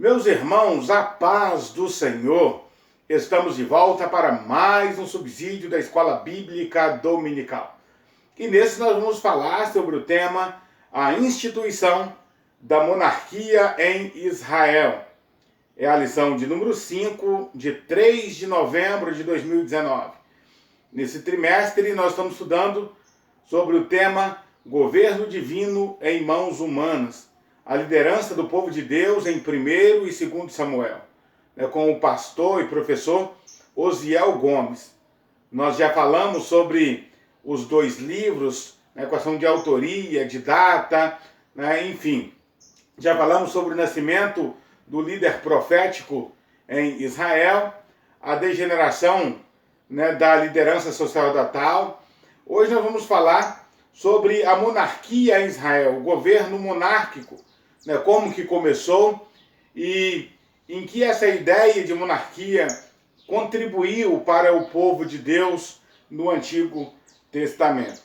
Meus irmãos, a paz do Senhor, estamos de volta para mais um subsídio da Escola Bíblica Dominical. E nesse nós vamos falar sobre o tema a instituição da monarquia em Israel. É a lição de número 5, de 3 de novembro de 2019. Nesse trimestre nós estamos estudando sobre o tema governo divino em mãos humanas. A liderança do povo de Deus em 1º e 2º Samuel, com o pastor e professor Osiel Gomes. Nós já falamos sobre os dois livros, questão de autoria, de data, enfim. Já falamos sobre o nascimento do líder profético em Israel, a degeneração da liderança sacerdotal. Hoje nós vamos falar sobre a monarquia em Israel, o governo monárquico, como que começou e em que essa ideia de monarquia contribuiu para o povo de Deus no Antigo Testamento.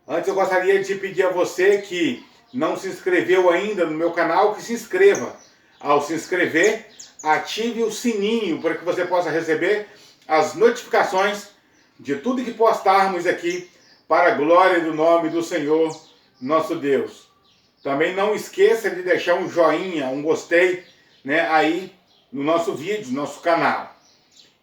Antes eu gostaria de pedir a você que não se inscreveu ainda no meu canal, que se inscreva. Ao se inscrever, ative o sininho para que você possa receber as notificações de tudo que postarmos aqui para a glória do nome do Senhor, nosso Deus. Também não esqueça de deixar um joinha, um gostei, aí no nosso vídeo, no nosso canal.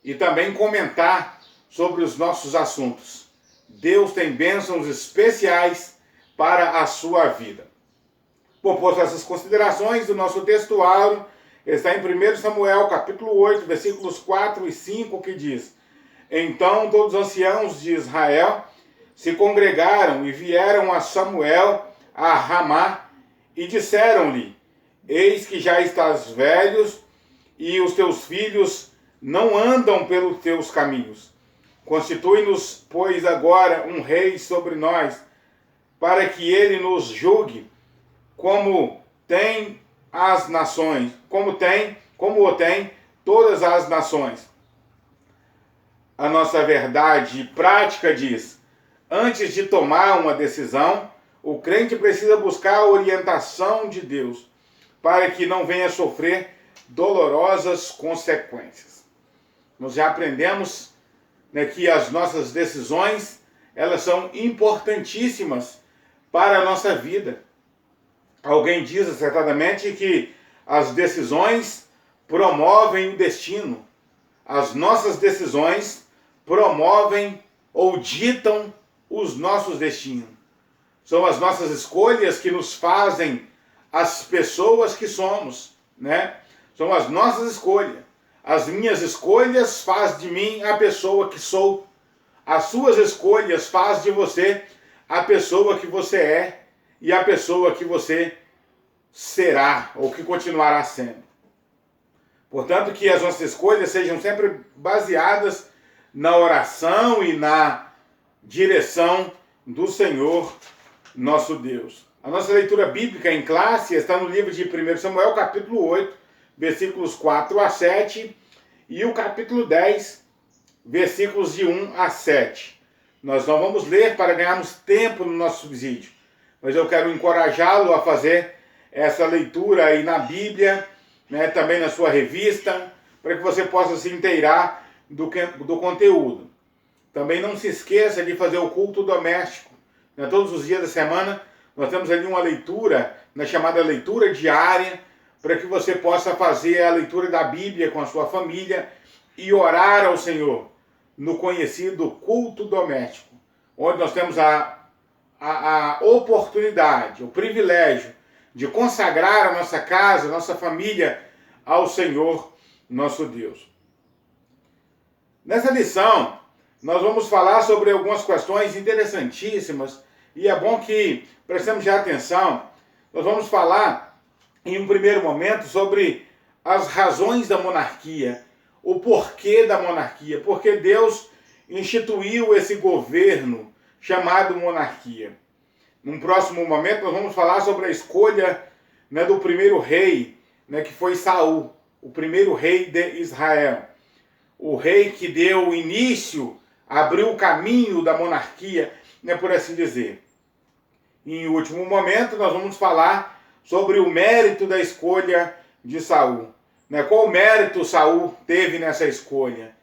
E também comentar sobre os nossos assuntos. Deus tem bênçãos especiais para a sua vida. Posto essas considerações, o nosso textuário está em 1 Samuel, capítulo 8, versículos 4 e 5, que diz: Então todos os anciãos de Israel se congregaram e vieram a Samuel a Ramá e disseram-lhe: Eis que já estás velhos e os teus filhos não andam pelos teus caminhos. Constitui-nos, pois, agora um rei sobre nós, para que ele nos julgue como tem as nações, como o tem todas as nações. A nossa verdade prática diz: antes de tomar uma decisão, o crente precisa buscar a orientação de Deus, para que não venha sofrer dolorosas consequências. Nós já aprendemos que as nossas decisões, elas são importantíssimas para a nossa vida. Alguém diz acertadamente que as decisões promovem o destino. As nossas decisões promovem ou ditam os nossos destinos. São as nossas escolhas que nos fazem as pessoas que somos, São as nossas escolhas. As minhas escolhas fazem de mim a pessoa que sou. As suas escolhas fazem de você a pessoa que você é e a pessoa que você será ou que continuará sendo. Portanto, que as nossas escolhas sejam sempre baseadas na oração e na direção do Senhor, nosso Deus. A nossa leitura bíblica em classe está no livro de 1 Samuel, capítulo 8, versículos 4 a 7, e o capítulo 10, versículos de 1 a 7. Nós não vamos ler para ganharmos tempo no nosso subsídio, mas eu quero encorajá-lo a fazer essa leitura aí na Bíblia, também na sua revista, para que você possa se inteirar do conteúdo. Também não se esqueça de fazer o culto doméstico. Todos os dias da semana nós temos ali uma leitura, chamada leitura diária, para que você possa fazer a leitura da Bíblia com a sua família e orar ao Senhor no conhecido culto doméstico, onde nós temos a oportunidade, o privilégio de consagrar a nossa casa, a nossa família ao Senhor, nosso Deus. Nessa lição, nós vamos falar sobre algumas questões interessantíssimas e é bom que prestemos já atenção. Nós vamos falar, em um primeiro momento, sobre as razões da monarquia, o porquê da monarquia, porque Deus instituiu esse governo chamado monarquia. Num próximo momento, nós vamos falar sobre a escolha do primeiro rei, que foi Saul, o primeiro rei de Israel. O rei que deu início, abriu o caminho da monarquia, por assim dizer. E, em último momento, nós vamos falar sobre o mérito da escolha de Saul? Né? Qual mérito Saul teve nessa escolha?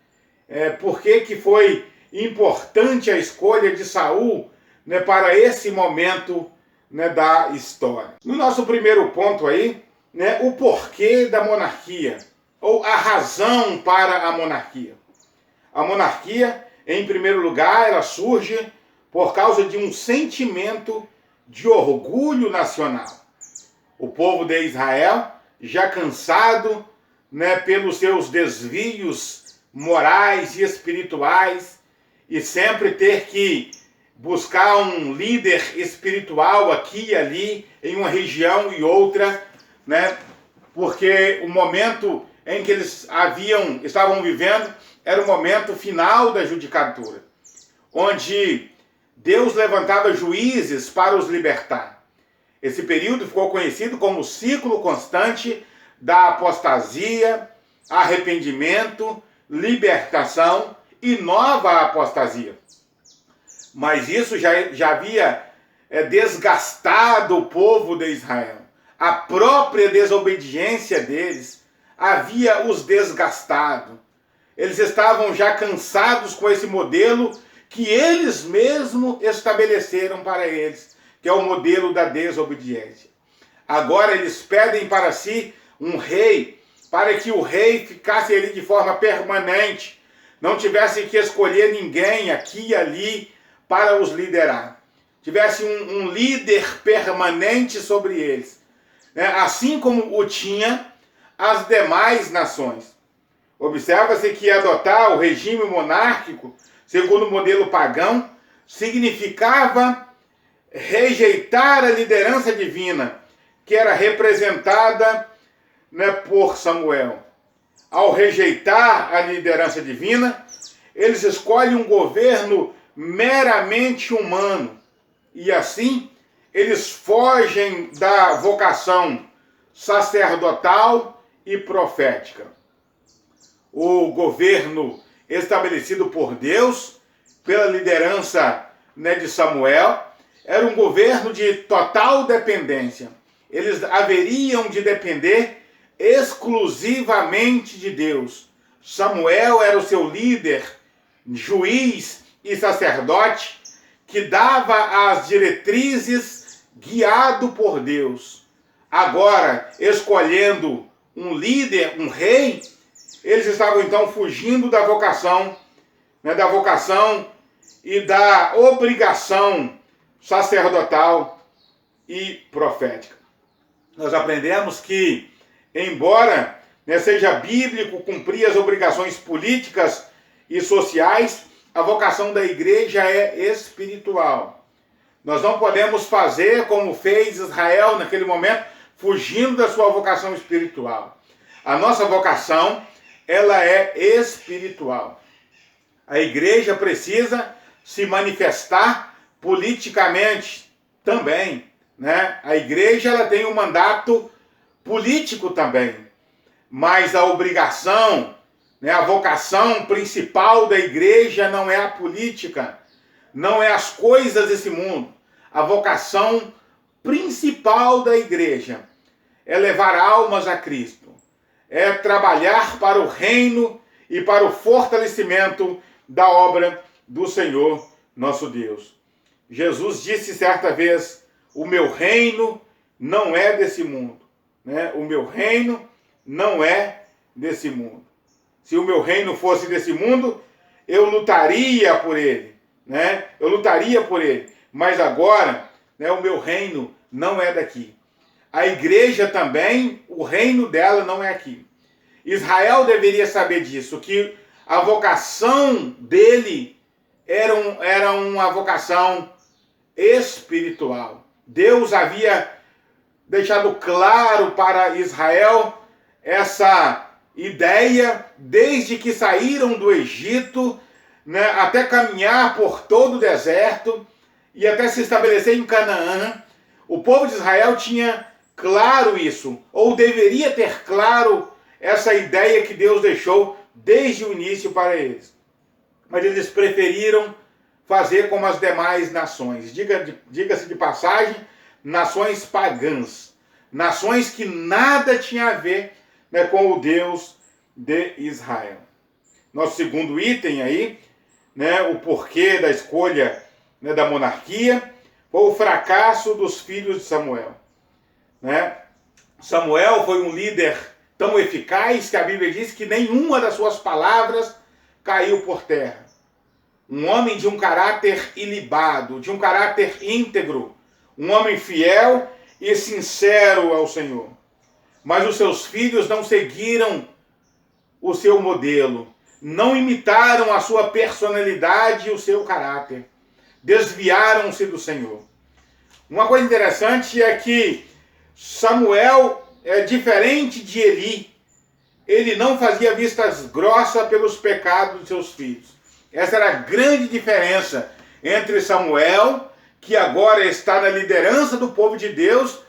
Por que foi importante a escolha de Saul, né, para esse momento, né, da história? No nosso primeiro ponto aí, né, o porquê da monarquia, ou a razão para a monarquia. A monarquia, em primeiro lugar, ela surge por causa de um sentimento de orgulho nacional. O povo de Israel, já cansado, né, pelos seus desvios morais e espirituais, e sempre ter que buscar um líder espiritual aqui e ali, em uma região e outra, né, porque o momento em que eles estavam vivendo era o momento final da judicatura, onde Deus levantava juízes para os libertar. Esse período ficou conhecido como o ciclo constante da apostasia, arrependimento, libertação e nova apostasia. Mas isso já havia desgastado o povo de Israel. A própria desobediência deles havia os desgastado. Eles estavam já cansados com esse modelo que eles mesmos estabeleceram para eles, que é o modelo da desobediência. Agora eles pedem para si um rei, para que o rei ficasse ali de forma permanente, não tivesse que escolher ninguém aqui e ali para os liderar. Tivesse um líder permanente sobre eles, né? Assim como o tinha as demais nações. Observa-se que adotar o regime monárquico, segundo o modelo pagão, significava rejeitar a liderança divina, que era representada, né, por Samuel. Ao rejeitar a liderança divina, eles escolhem um governo meramente humano. E assim, eles fogem da vocação sacerdotal e profética. O governo estabelecido por Deus, pela liderança, né, de Samuel, era um governo de total dependência. Eles haveriam de depender exclusivamente de Deus. Samuel era o seu líder, juiz e sacerdote, que dava as diretrizes guiado por Deus. Agora, escolhendo um líder, um rei, eles estavam então fugindo da vocação, né, e da obrigação sacerdotal e profética. Nós aprendemos que, embora, né, seja bíblico cumprir as obrigações políticas e sociais, a vocação da igreja é espiritual. Nós não podemos fazer como fez Israel naquele momento, fugindo da sua vocação espiritual. A nossa vocação, ela é espiritual. A igreja precisa se manifestar politicamente também, né? A igreja, ela tem um mandato político também, mas a obrigação, né, a vocação principal da igreja não é a política, não é as coisas desse mundo. A vocação principal da igreja é levar almas a Cristo, é trabalhar para o reino e para o fortalecimento da obra do Senhor nosso Deus. Jesus disse certa vez: o meu reino não é desse mundo, né? O meu reino não é desse mundo. Se o meu reino fosse desse mundo, eu lutaria por ele, né? Eu lutaria por ele. Mas agora, né, o meu reino não é daqui. A igreja também, o reino dela não é aqui. Israel deveria saber disso, que a vocação dele era uma vocação espiritual. Deus havia deixado claro para Israel essa ideia desde que saíram do Egito, né, até caminhar por todo o deserto e até se estabelecer em Canaã. O povo de Israel tinha claro isso, ou deveria ter claro essa ideia que Deus deixou desde o início para eles. Mas eles preferiram fazer como as demais nações. Diga-se de passagem, nações pagãs. nações que nada tinha a ver, né, com o Deus de Israel. Nosso segundo item aí, né, o porquê da escolha, né, da monarquia, foi o fracasso dos filhos de Samuel. Né? Samuel foi um líder tão eficaz que a Bíblia diz que nenhuma das suas palavras caiu por terra. Um homem de um caráter ilibado, de um caráter íntegro, um homem fiel e sincero ao Senhor. Mas os seus filhos não seguiram o seu modelo, não imitaram a sua personalidade e o seu caráter. Desviaram-se do Senhor. Uma coisa interessante é que Samuel é diferente de Eli. Ele não fazia vistas grossas pelos pecados de seus filhos. Essa era a grande diferença entre Samuel, que agora está na liderança do povo de Deus,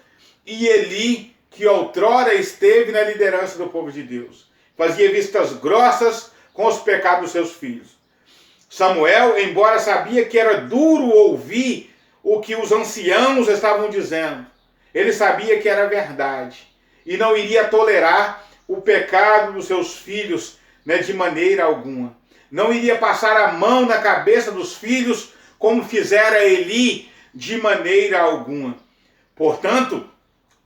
e Eli, que outrora esteve na liderança do povo de Deus. Fazia vistas grossas com os pecados dos seus filhos. Samuel, embora sabia que era duro ouvir o que os anciãos estavam dizendo, ele sabia que era verdade e não iria tolerar o pecado dos seus filhos, né, de maneira alguma. Não iria passar a mão na cabeça dos filhos como fizera Eli, de maneira alguma. Portanto,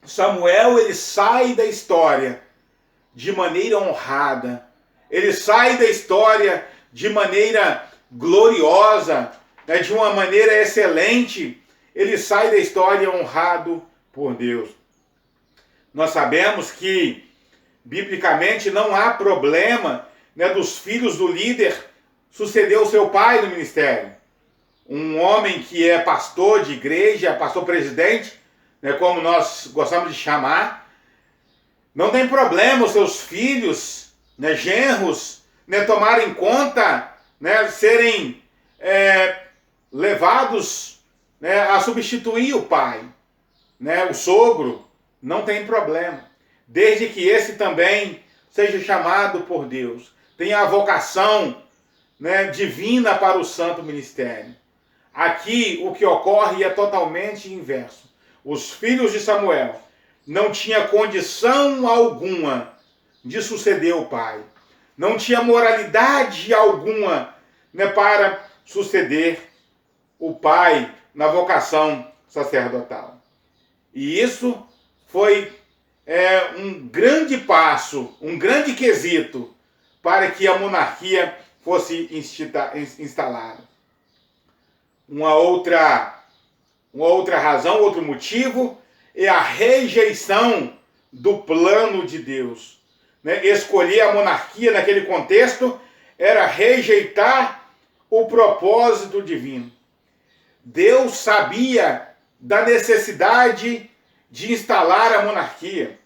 Samuel, ele sai da história de maneira honrada. Ele sai da história de maneira gloriosa, né, de uma maneira excelente. Ele sai da história honrado por Deus. Nós sabemos que, biblicamente, não há problema, né, dos filhos do líder suceder o seu pai no ministério. Um homem que é pastor de igreja, pastor presidente, né, como nós gostamos de chamar, não tem problema os seus filhos, né, genros, né, tomarem conta, né, serem levados, né, a substituir o pai, né, o sogro. Não tem problema, desde que esse também seja chamado por Deus, tenha a vocação, né, divina para o santo ministério. Aqui o que ocorre é totalmente inverso. Os filhos de Samuel não tinham condição alguma de suceder o pai. Não tinha moralidade alguma, né, para suceder o pai na vocação sacerdotal. E isso foi um grande passo, um grande quesito para que a monarquia fosse instalada. Uma outra razão, outro motivo, é a rejeição do plano de Deus. Né? Escolher a monarquia naquele contexto era rejeitar o propósito divino. Deus sabia da necessidade de instalar a monarquia.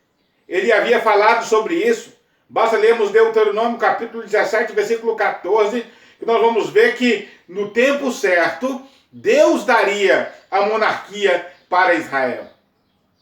Ele havia falado sobre isso. Basta lermos Deuteronômio capítulo 17, versículo 14, que nós vamos ver que no tempo certo, Deus daria a monarquia para Israel.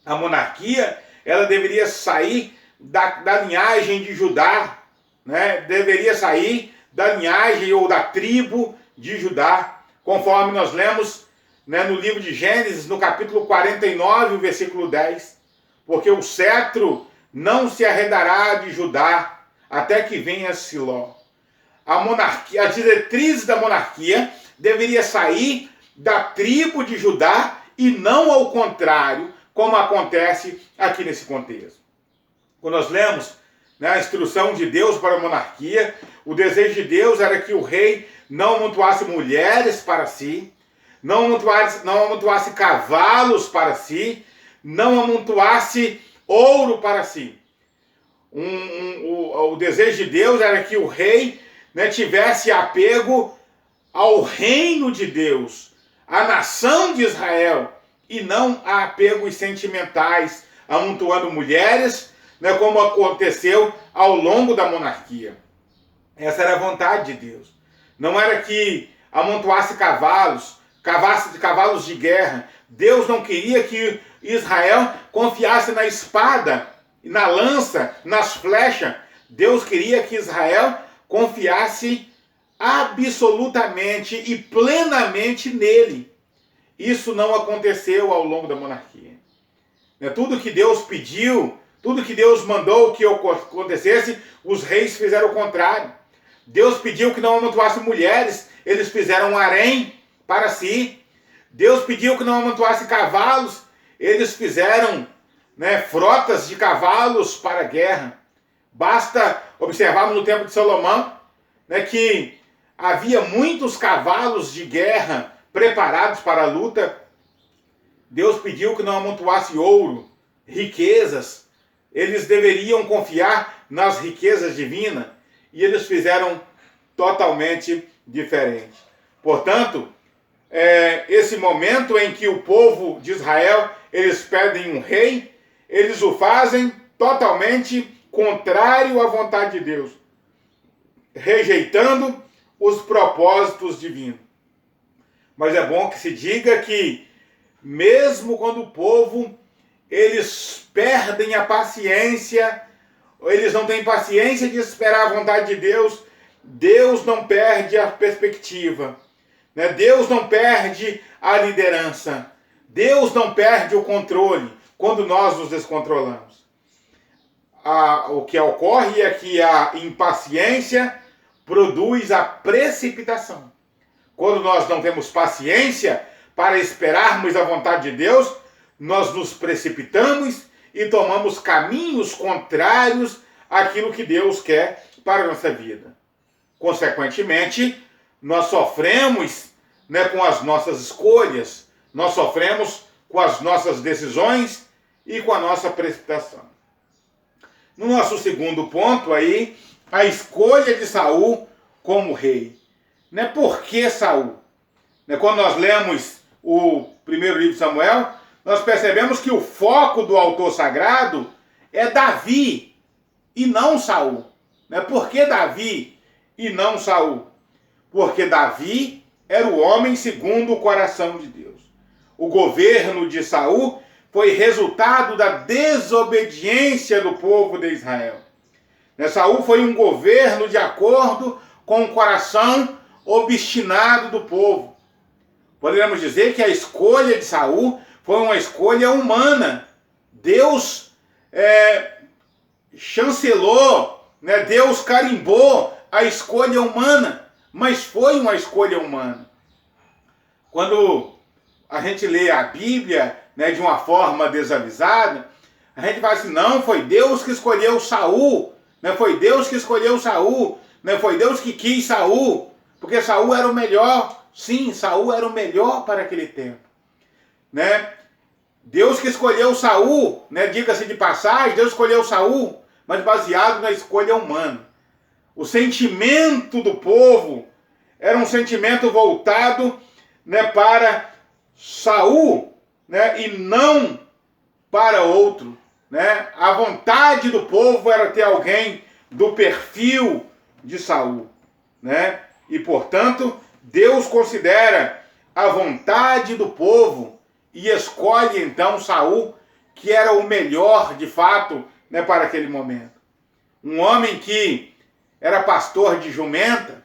A monarquia, ela deveria sair da linhagem de Judá, né? Deveria sair da linhagem ou da tribo de Judá, conforme nós lemos, né, no livro de Gênesis, no capítulo 49, versículo 10. Porque o cetro não se arredará de Judá até que venha Siló. A monarquia, as diretrizes da monarquia deveria sair da tribo de Judá e não ao contrário, como acontece aqui nesse contexto. Quando nós lemos, né, a instrução de Deus para a monarquia, o desejo de Deus era que o rei não amontoasse mulheres para si, não amontoasse cavalos para si, não amontoasse ouro para si. O desejo de Deus era que o rei, né, tivesse apego ao reino de Deus, à nação de Israel, e não a apegos sentimentais, amontoando mulheres, né, como aconteceu ao longo da monarquia. Essa era a vontade de Deus. Não era que amontoasse cavalos de guerra. Deus não queria que Israel confiasse na espada, na lança, nas flechas. Deus queria que Israel confiasse absolutamente e plenamente nele. Isso não aconteceu ao longo da monarquia. né? Tudo que Deus pediu, tudo que Deus mandou que acontecesse, os reis fizeram o contrário. Deus pediu que não amontoasse mulheres, eles fizeram um harém para si. Deus pediu que não amontoasse cavalos, eles fizeram, né, frotas de cavalos para a guerra. Basta observarmos no tempo de Salomão, né, que havia muitos cavalos de guerra preparados para a luta. Deus pediu que não amontoasse ouro, riquezas. Eles deveriam confiar nas riquezas divinas e eles fizeram totalmente diferente. Portanto, esse momento em que o povo de Israel, eles pedem um rei, eles o fazem totalmente contrário à vontade de Deus, rejeitando os propósitos divinos. Mas é bom que se diga que, mesmo quando o povo, eles perdem a paciência, eles não têm paciência de esperar a vontade de Deus, Deus não perde a perspectiva, né? Deus não perde a liderança, Deus não perde o controle quando nós nos descontrolamos. O que ocorre é que a impaciência produz a precipitação. Quando nós não temos paciência para esperarmos a vontade de Deus, nós nos precipitamos e tomamos caminhos contrários àquilo que Deus quer para a nossa vida. Consequentemente, nós sofremos, né, com as nossas escolhas, nós sofremos com as nossas decisões e com a nossa precipitação. No nosso segundo ponto aí, a escolha de Saul como rei. Né? Por que Saul? Né? Quando nós lemos o primeiro livro de Samuel, nós percebemos que o foco do autor sagrado é Davi e não Saul. Né? Por que Davi e não Saul? Porque Davi era o homem segundo o coração de Deus. O governo de Saul foi resultado da desobediência do povo de Israel. Saul foi um governo de acordo com o coração obstinado do povo. Poderíamos dizer que a escolha de Saul foi uma escolha humana. Deus chancelou, né? Deus carimbou a escolha humana, mas foi uma escolha humana. Quando a gente lê a Bíblia, né, de uma forma desavisada, a gente fala assim, não, foi Deus que escolheu Saul, né, foi Deus que escolheu Saul, né, foi Deus que quis Saul, porque Saul era o melhor. Sim, Saul era o melhor para aquele tempo. Né? Deus que escolheu Saul, né, diga-se de passagem, Deus escolheu Saul, mas baseado na escolha humana. O sentimento do povo era um sentimento voltado, né, para Saul, né, e não para outro. Né? A vontade do povo era ter alguém do perfil de Saul. Né? E, portanto, Deus considera a vontade do povo e escolhe, então, Saul, que era o melhor, de fato, né, para aquele momento. Um homem que era pastor de jumenta,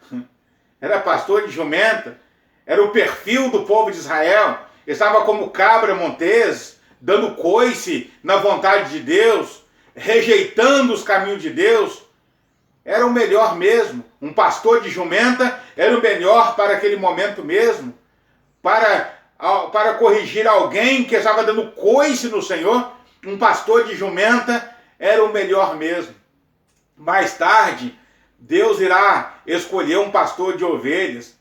era o perfil do povo de Israel, estava como cabra montês, dando coice na vontade de Deus, rejeitando os caminhos de Deus, era o melhor mesmo. Um pastor de jumenta era o melhor para aquele momento mesmo, para corrigir alguém que estava dando coice no Senhor. Um pastor de jumenta era o melhor mesmo. Mais tarde, Deus irá escolher um pastor de ovelhas,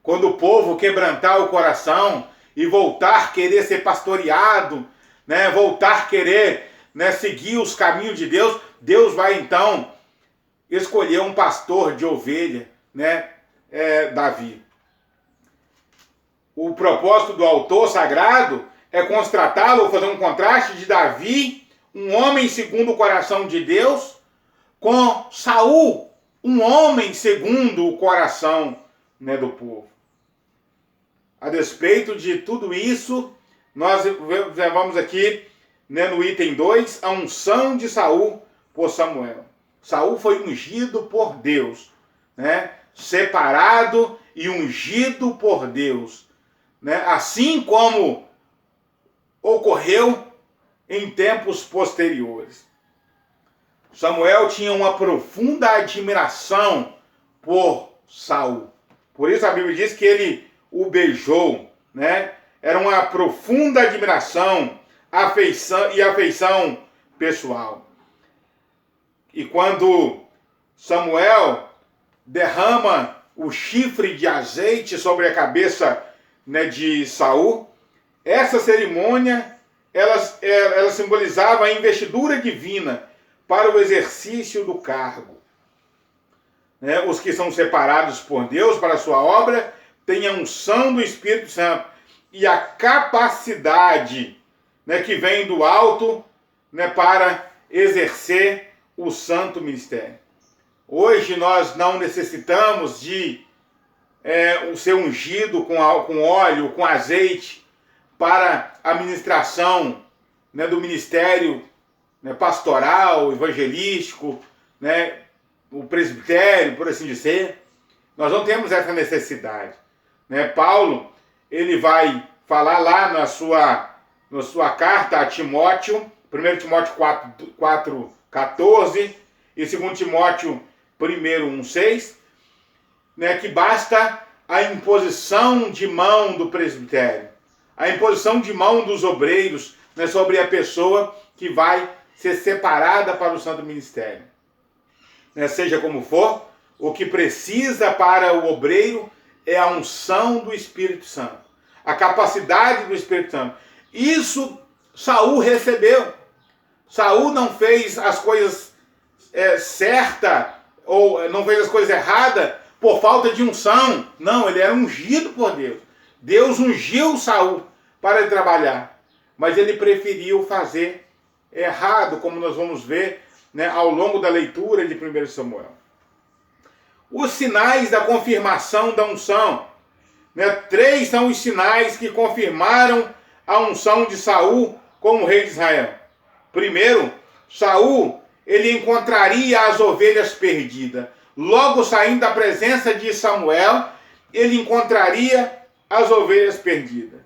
quando o povo quebrantar o coração e voltar a querer ser pastoreado, né, voltar a querer, né, seguir os caminhos de Deus, Deus vai então escolher um pastor de ovelha, né, Davi. O propósito do autor sagrado é constatá-lo, fazer um contraste de Davi, um homem segundo o coração de Deus, com Saul, um homem segundo o coração, né, do povo. A despeito de tudo isso, nós vamos aqui, né, no item 2, a unção de Saul por Samuel. Saul foi ungido por Deus, né, separado e ungido por Deus. Né, assim como ocorreu em tempos posteriores. Samuel tinha uma profunda admiração por Saul. Por isso a Bíblia diz que ele o beijou, né? Era uma profunda admiração, afeição pessoal. E quando Samuel derrama o chifre de azeite sobre a cabeça, né, de Saul, essa cerimônia ela simbolizava a investidura divina para o exercício do cargo. Né? Os que são separados por Deus para a sua obra têm a unção do Espírito Santo e a capacidade, né, que vem do alto, né, para exercer o santo ministério. Hoje nós não necessitamos de ser ungido com óleo, com azeite, para a ministração, né, do ministério, né, pastoral, evangelístico, né, o presbitério, por assim dizer. Nós não temos essa necessidade. Né? Paulo, ele vai falar lá na sua carta a Timóteo, 1 Timóteo 4:14 e 2 Timóteo 1:1:6, né, que basta a imposição de mão do presbitério, a imposição de mão dos obreiros, né, sobre a pessoa que vai ser separada para o santo ministério. Né, seja como for, o que precisa para o obreiro é a unção do Espírito Santo, a capacidade do Espírito Santo. Isso Saul recebeu. Saul não fez as coisas certas ou não fez as coisas erradas por falta de unção. Não, ele era ungido por Deus. Deus ungiu Saul para ele trabalhar, mas ele preferiu fazer errado, como nós vamos ver, né, ao longo da leitura de 1 Samuel. Os sinais da confirmação da unção. Né, 3 são os sinais que confirmaram a unção de Saul como rei de Israel. Primeiro, Saul, ele encontraria as ovelhas perdidas. Logo saindo da presença de Samuel, ele encontraria as ovelhas perdidas.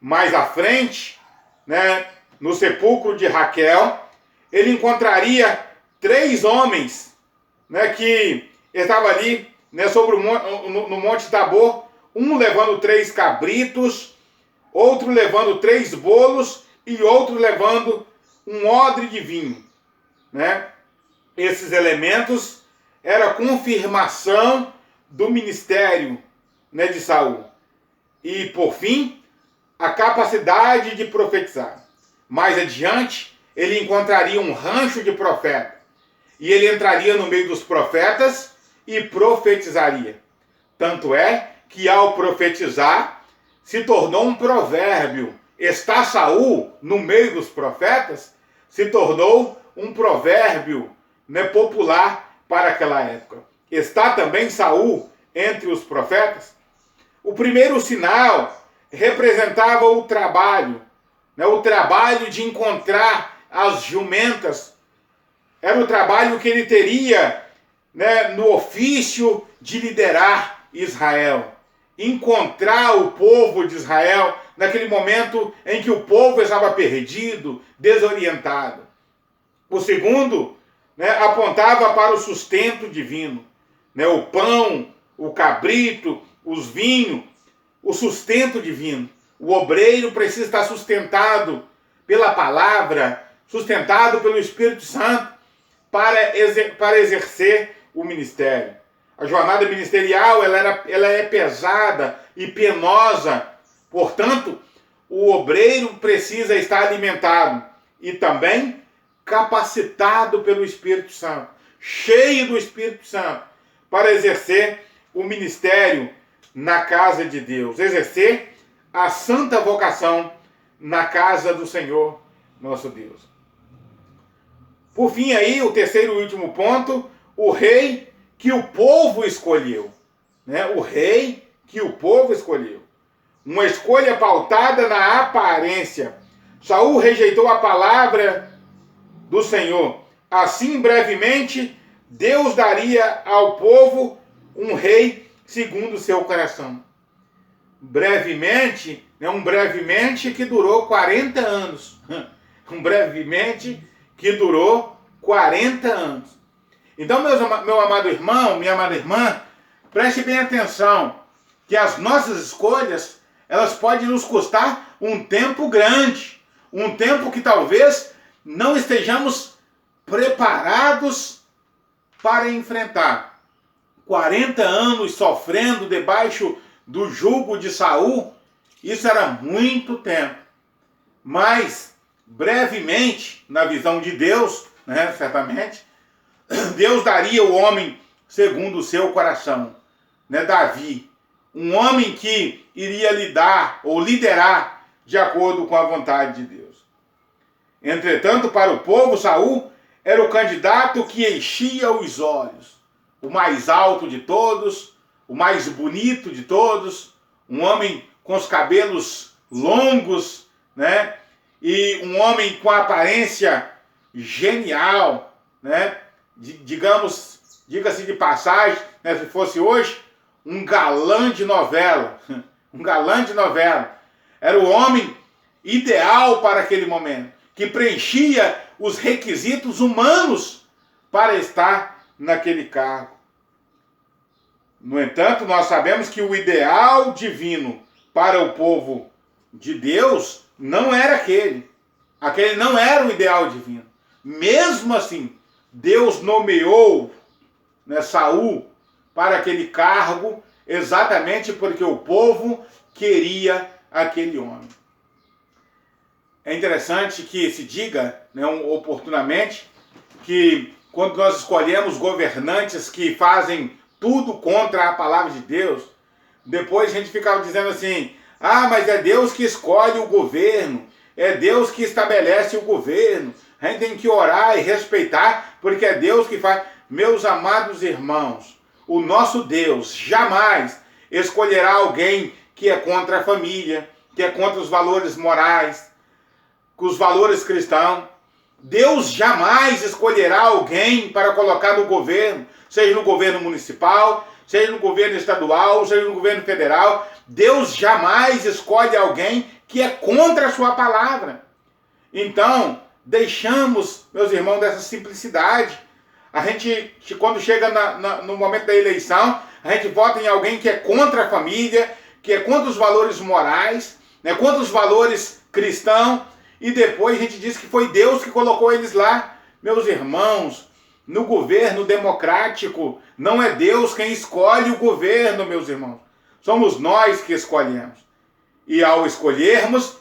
Mais à frente, né, no sepulcro de Raquel, ele encontraria 3 homens, né, que estavam ali, né, sobre no Monte Tabor, um levando 3 cabritos, outro levando 3 bolos e outro levando um odre de vinho. Né? Esses elementos eram a confirmação do ministério, né, de Saul. E, por fim, a capacidade de profetizar. Mais adiante, ele encontraria um rancho de profeta. E ele entraria no meio dos profetas e profetizaria. Tanto é que, ao profetizar, se tornou um provérbio. Está Saul no meio dos profetas? Se tornou um provérbio, né, popular para aquela época. Está também Saul entre os profetas? O primeiro sinal representava o trabalho, né, o trabalho de encontrar as jumentas. Era o trabalho que ele teria, né, no ofício de liderar Israel. Encontrar o povo de Israel naquele momento em que o povo estava perdido, desorientado. O segundo, né, apontava para o sustento divino. Né, o pão, o cabrito, os vinhos, o sustento divino. O obreiro precisa estar sustentado pela palavra, sustentado pelo Espírito Santo para exercer o ministério. A jornada ministerial ela é pesada e penosa. Portanto, o obreiro precisa estar alimentado e também capacitado pelo Espírito Santo, cheio do Espírito Santo, para exercer o ministério na casa de Deus, exercer a santa vocação na casa do Senhor nosso Deus. Por fim aí, o terceiro e último ponto, o rei que o povo escolheu. Né? O rei que o povo escolheu. Uma escolha pautada na aparência. Saul rejeitou a palavra do Senhor. Assim, brevemente, Deus daria ao povo um rei segundo o seu coração. Brevemente, né, um brevemente que durou 40 anos. brevemente, que durou 40 anos. Então, meu amado irmão, minha amada irmã, preste bem atenção, que as nossas escolhas, elas podem nos custar um tempo grande, um tempo que talvez não estejamos preparados para enfrentar. 40 anos sofrendo debaixo do jugo de Saul, isso era muito tempo. Mas, brevemente, na visão de Deus, né, certamente, Deus daria o homem segundo o seu coração, né, Davi. Um homem que iria lidar ou liderar de acordo com a vontade de Deus. Entretanto, para o povo, Saul era o candidato que enchia os olhos. O mais alto de todos, o mais bonito de todos, um homem com os cabelos longos, né? E um homem com a aparência genial, né? Diga-se de passagem, né? Se fosse hoje, um galã de novela. Um galã de novela. Era o homem ideal para aquele momento, que preenchia os requisitos humanos para estar naquele cargo. No entanto, nós sabemos que o ideal divino para o povo de Deus não era aquele. Aquele não era o ideal divino. Mesmo assim, Deus nomeou, né, Saul para aquele cargo exatamente porque o povo queria aquele homem. É interessante que se diga, né, oportunamente, que quando nós escolhemos governantes que fazem tudo contra a palavra de Deus, depois a gente ficava dizendo assim, mas é Deus que escolhe o governo, é Deus que estabelece o governo, a gente tem que orar e respeitar, porque é Deus que faz. Meus amados irmãos, o nosso Deus jamais escolherá alguém que é contra a família, que é contra os valores morais, os valores cristãos. Deus jamais escolherá alguém para colocar no governo, seja no governo municipal, seja no governo estadual, seja no governo federal. Deus jamais escolhe alguém que é contra a sua palavra. Então, deixamos, meus irmãos, dessa simplicidade. A gente, quando chega no momento da eleição, a gente vota em alguém que é contra a família, que é contra os valores morais, né, contra os valores cristãos, e depois a gente diz que foi Deus que colocou eles lá. Meus irmãos, no governo democrático, não é Deus quem escolhe o governo, meus irmãos. Somos nós que escolhemos. E ao escolhermos,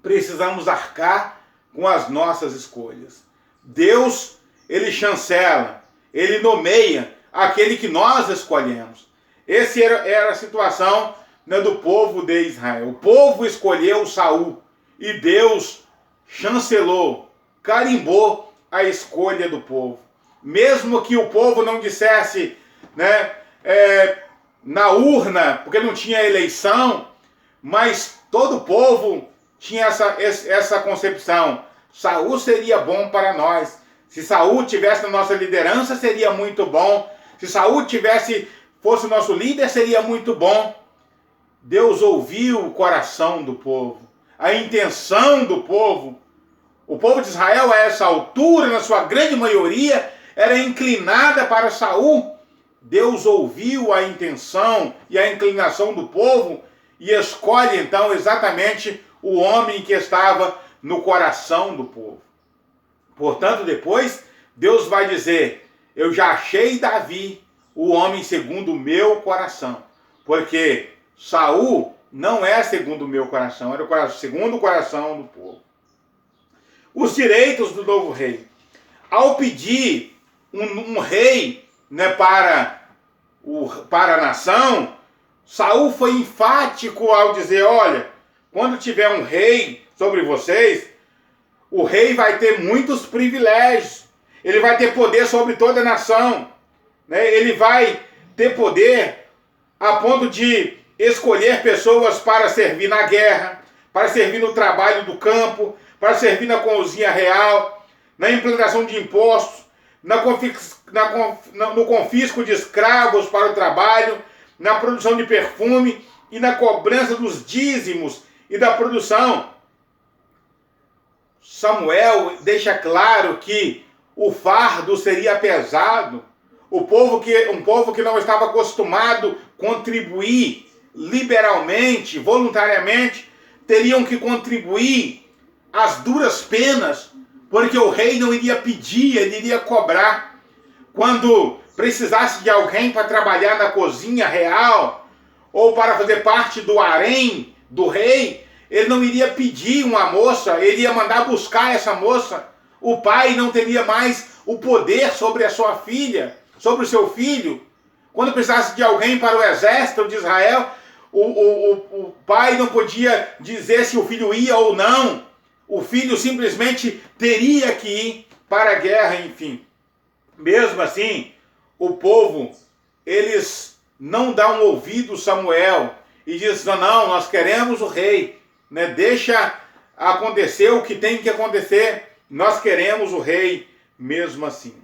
precisamos arcar com as nossas escolhas. Deus, ele chancela, ele nomeia aquele que nós escolhemos. Essa era a situação, né, do povo de Israel. O povo escolheu Saul e Deus chancelou, carimbou a escolha do povo. Mesmo que o povo não dissesse, né, na urna, porque não tinha eleição, mas todo o povo tinha essa concepção. Saul seria bom para nós. Se Saul tivesse na nossa liderança, seria muito bom. Se Saul fosse nosso líder, seria muito bom. Deus ouviu o coração do povo, a intenção do povo. O povo de Israel, a essa altura, na sua grande maioria, era inclinada para Saul. Deus ouviu a intenção e a inclinação do povo e escolhe então exatamente o homem que estava no coração do povo. Portanto, depois, Deus vai dizer, eu já achei Davi, o homem segundo o meu coração. Porque Saul não é segundo o meu coração, era segundo o coração do povo. Os direitos do novo rei. Ao pedir um rei, né, para a nação, Saul foi enfático ao dizer, olha, quando tiver um rei sobre vocês, o rei vai ter muitos privilégios, ele vai ter poder sobre toda a nação, né? Ele vai ter poder a ponto de escolher pessoas para servir na guerra, para servir no trabalho do campo, para servir na cozinha real, na implantação de impostos, no confisco de escravos para o trabalho, na produção de perfume e na cobrança dos dízimos e da produção. Samuel deixa claro que o fardo seria pesado. Um povo que não estava acostumado a contribuir liberalmente, voluntariamente, teriam que contribuir às duras penas, porque o rei não iria pedir, ele iria cobrar. Quando precisasse de alguém para trabalhar na cozinha real, ou para fazer parte do harém do rei, ele não iria pedir uma moça, ele ia mandar buscar essa moça. O pai não teria mais o poder sobre a sua filha, sobre o seu filho. Quando precisasse de alguém para o exército de Israel, o pai não podia dizer se o filho ia ou não. O filho simplesmente teria que ir para a guerra, enfim. Mesmo assim, o povo, eles não dão ouvido a Samuel e dizem, não, nós queremos o rei, né? Deixa acontecer o que tem que acontecer, nós queremos o rei mesmo assim.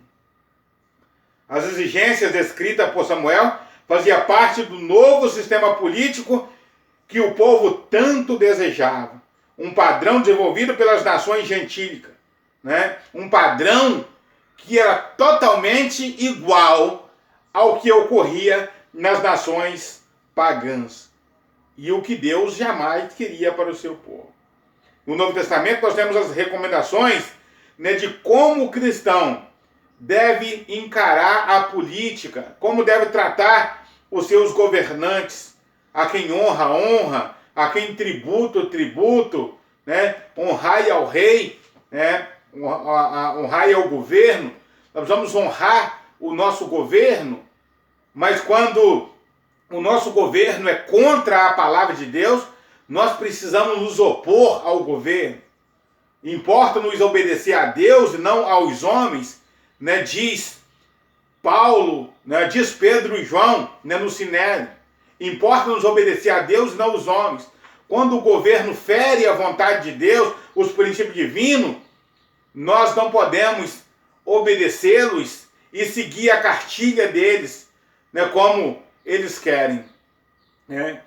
As exigências descritas por Samuel faziam parte do novo sistema político que o povo tanto desejava. Um padrão desenvolvido pelas nações gentílicas, né? Um padrão que era totalmente igual ao que ocorria nas nações pagãs. E o que Deus jamais queria para o seu povo. No Novo Testamento nós temos as recomendações, né, de como o cristão deve encarar a política, como deve tratar os seus governantes, a quem honra, honra, a quem tributo, tributo, né? Honrai ao rei, né? Honrai ao governo. Nós vamos honrar o nosso governo, mas quando o nosso governo é contra a palavra de Deus, nós precisamos nos opor ao governo. Importa-nos obedecer a Deus e não aos homens, né? Diz Paulo, né? Diz Pedro e João, né? No Sinédrio. Importa-nos obedecer a Deus e não aos homens. Quando o governo fere a vontade de Deus, os princípios divinos, nós não podemos obedecê-los e seguir a cartilha deles, né? Como eles querem, né?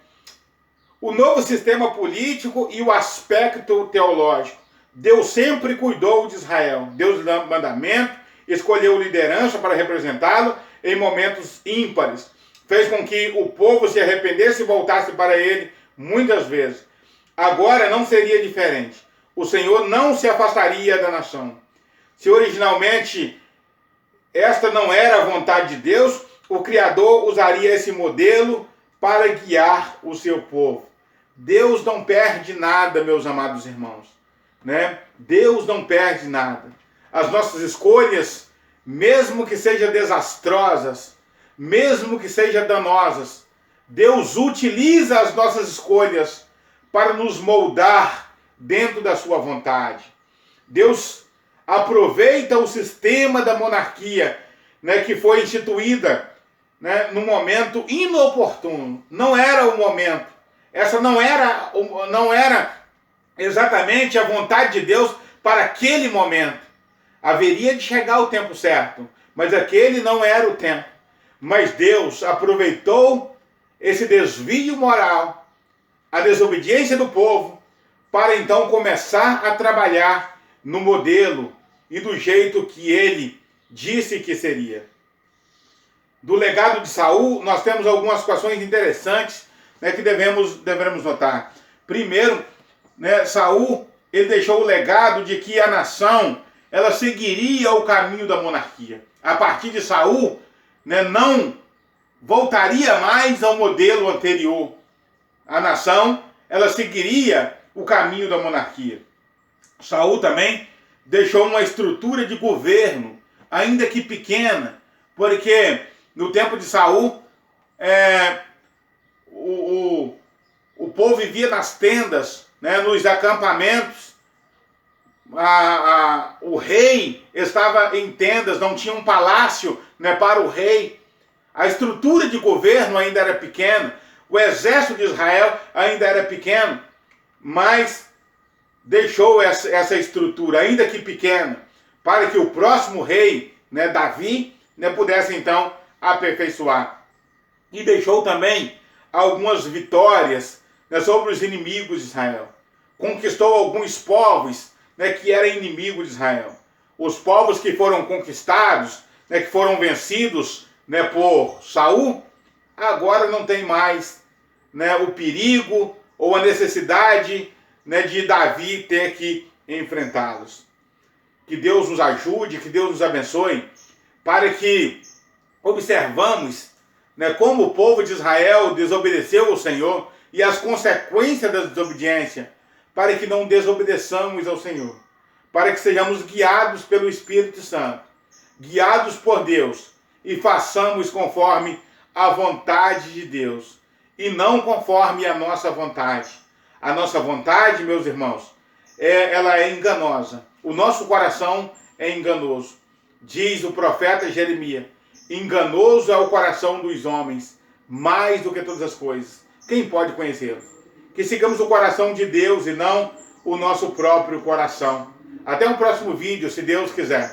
O novo sistema político e o aspecto teológico. Deus sempre cuidou de Israel. Deus deu mandamento, escolheu liderança para representá-lo em momentos ímpares. Fez com que o povo se arrependesse e voltasse para ele muitas vezes. Agora não seria diferente. O Senhor não se afastaria da nação. Se originalmente esta não era a vontade de Deus, o Criador usaria esse modelo para guiar o seu povo. Deus não perde nada, meus amados irmãos, né? Deus não perde nada. As nossas escolhas, mesmo que sejam desastrosas, mesmo que sejam danosas, Deus utiliza as nossas escolhas para nos moldar dentro da sua vontade. Deus aproveita o sistema da monarquia, né, que foi instituída, né, no momento inoportuno. Não era o momento. Essa não era exatamente a vontade de Deus para aquele momento. Haveria de chegar o tempo certo, mas aquele não era o tempo. Mas Deus aproveitou esse desvio moral, a desobediência do povo, para então começar a trabalhar no modelo e do jeito que ele disse que seria. Do legado de Saul, nós temos algumas situações interessantes, né, que devemos notar. Primeiro, né, Saul, ele deixou o legado de que a nação, ela seguiria o caminho da monarquia. A partir de Saul, né, não voltaria mais ao modelo anterior. A nação, ela seguiria o caminho da monarquia. Saul também deixou uma estrutura de governo, ainda que pequena, porque no tempo de Saul, o povo vivia nas tendas, né, nos acampamentos. O rei estava em tendas, não tinha um palácio, né, para o rei. A estrutura de governo ainda era pequena, o exército de Israel ainda era pequeno, mas deixou essa estrutura, ainda que pequena, para que o próximo rei, né, Davi, né, pudesse então aperfeiçoar. E deixou também algumas vitórias, né, sobre os inimigos de Israel. Conquistou alguns povos, né, que era inimigo de Israel. Os povos que foram conquistados, né, que foram vencidos, né, por Saul, agora não tem mais, né, o perigo ou a necessidade, né, de Davi ter que enfrentá-los. Que Deus nos ajude, que Deus nos abençoe, para que observamos, né, como o povo de Israel desobedeceu ao Senhor e as consequências da desobediência, para que não desobedeçamos ao Senhor, para que sejamos guiados pelo Espírito Santo, guiados por Deus, e façamos conforme a vontade de Deus, e não conforme a nossa vontade. A nossa vontade, meus irmãos, ela é enganosa. O nosso coração é enganoso. Diz o profeta Jeremias: enganoso é o coração dos homens, mais do que todas as coisas. Quem pode conhecê-lo? Que sigamos o coração de Deus e não o nosso próprio coração. Até um próximo vídeo, se Deus quiser.